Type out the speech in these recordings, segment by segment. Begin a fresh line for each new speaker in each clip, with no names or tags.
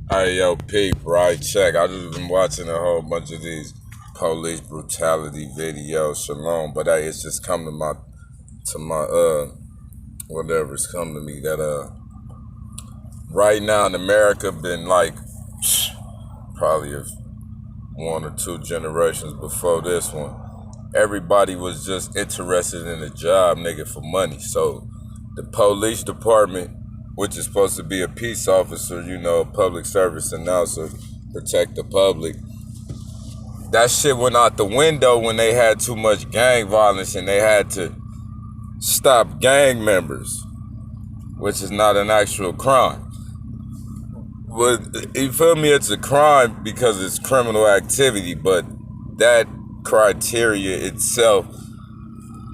Hey, yo, peep, right? Check. I just been watching a whole bunch of these police brutality videos, Shalom. But hey, it's just come to my whatever. It's come to me that right now in America, been like probably one or two generations before this one, everybody was just interested in a job, nigga, for money. So the police department, which is supposed to be a peace officer, a public service announcer, protect the public, that shit went out the window when they had too much gang violence and they had to stop gang members, which is not an actual crime. But you feel me? It's a crime because it's criminal activity, but that criteria itself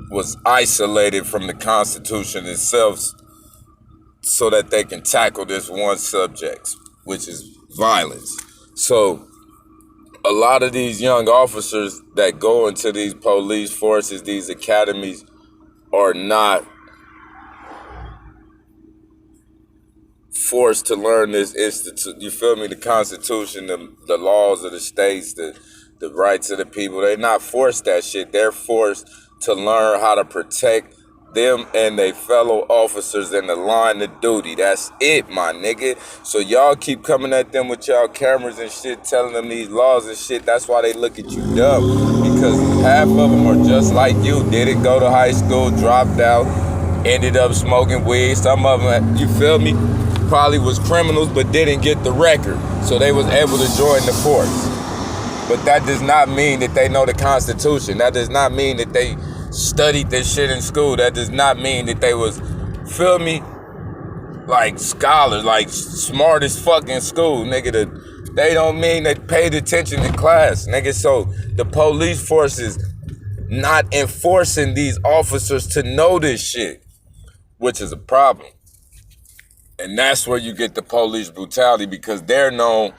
was isolated from the Constitution itself so that they can tackle this one subject, which is violence. So a lot of these young officers that go into these police forces, these academies, are not forced to learn this institute. You feel me? The Constitution, the laws of the states, the rights of the people. They're not forced that shit. They're forced to learn how to protect them and their fellow officers in the line of duty. That's it, my nigga. So y'all keep coming at them with y'all cameras and shit, telling them these laws and shit. That's why they look at you dumb. Because half of them are just like you. Didn't go to high school, dropped out, ended up smoking weed. Some of them, you feel me, probably was criminals but didn't get the record. So they was able to join the force. But that does not mean that they know the Constitution. That does not mean that they studied this shit in school. That does not mean that they was, feel me, like scholars, like smart as fuck in school, nigga. They don't mean they paid attention in class, nigga. So the police force is not enforcing these officers to know this shit, which is a problem. And that's where you get the police brutality, because they're known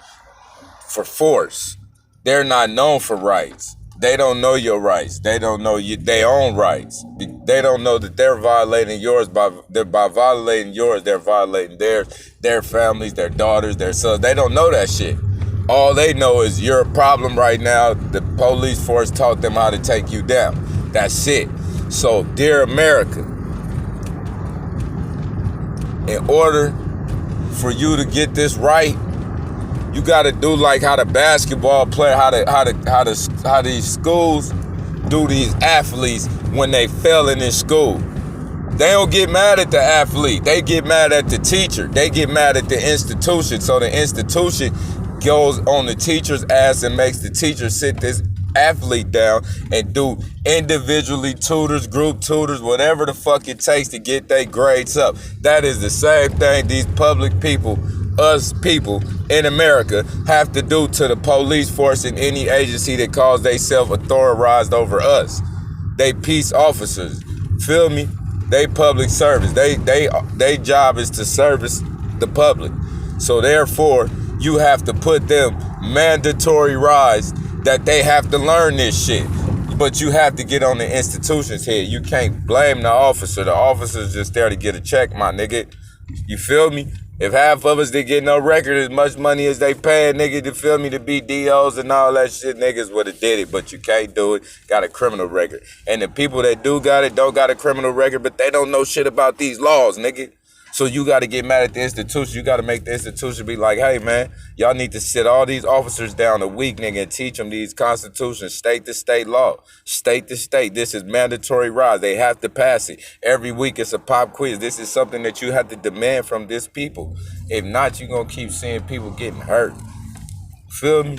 for force. They're not known for rights. They don't know your rights. They don't know their own rights. They don't know that they're violating yours. By violating yours, they're violating their families, their daughters, their sons. They don't know that shit. All they know is you're a problem right now. The police force taught them how to take you down. That's it. So, dear America, in order for you to get this right, you gotta do like how the basketball player, how these schools do these athletes when they failing in school. They don't get mad at the athlete. They get mad at the teacher. They get mad at the institution. So the institution goes on the teacher's ass and makes the teacher sit this athlete down and do individually tutors, group tutors, whatever the fuck it takes to get their grades up. That is the same thing these public people, us people in America, have to do to the police force and any agency that calls themselves authorized over us. They peace officers. Feel me? They public service. They job is to service the public. So therefore, you have to put them mandatory rights that they have to learn this shit. But you have to get on the institution's head. You can't blame the officer. The officer's just there to get a check, my nigga. You feel me? If half of us didn't get no record as much money as they pay, nigga, to feel me, to be DOs and all that shit, niggas would have did it, but you can't do it. Got a criminal record. And the people that do got it don't got a criminal record, but they don't know shit about these laws, nigga. So you got to get mad at the institution. You got to make the institution be like, hey, man, y'all need to sit all these officers down a week, nigga, and teach them these constitutions, state to state law, state to state. This is mandatory rights. They have to pass it. Every week it's a pop quiz. This is something that you have to demand from this people. If not, you're going to keep seeing people getting hurt. Feel me?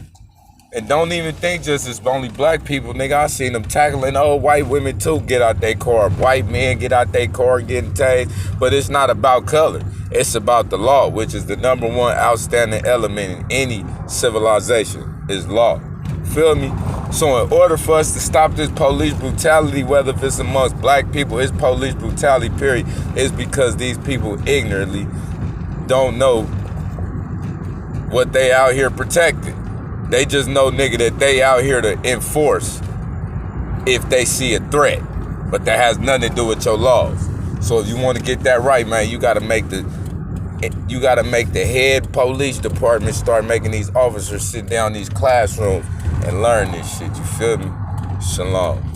And don't even think just it's only black people, nigga. I seen them tackling old white women too get out their car. White men get out their car getting tased. But it's not about color. It's about the law, which is the number one outstanding element in any civilization, is law. Feel me? So in order for us to stop this police brutality, whether if it's amongst black people, it's police brutality, period, it's because these people ignorantly don't know what they out here protecting. They just know, nigga, that they out here to enforce if they see a threat. But that has nothing to do with your laws. So if you want to get that right, man, you got to make the you gotta make the head police department start making these officers sit down in these classrooms and learn this shit. You feel me? Shalom.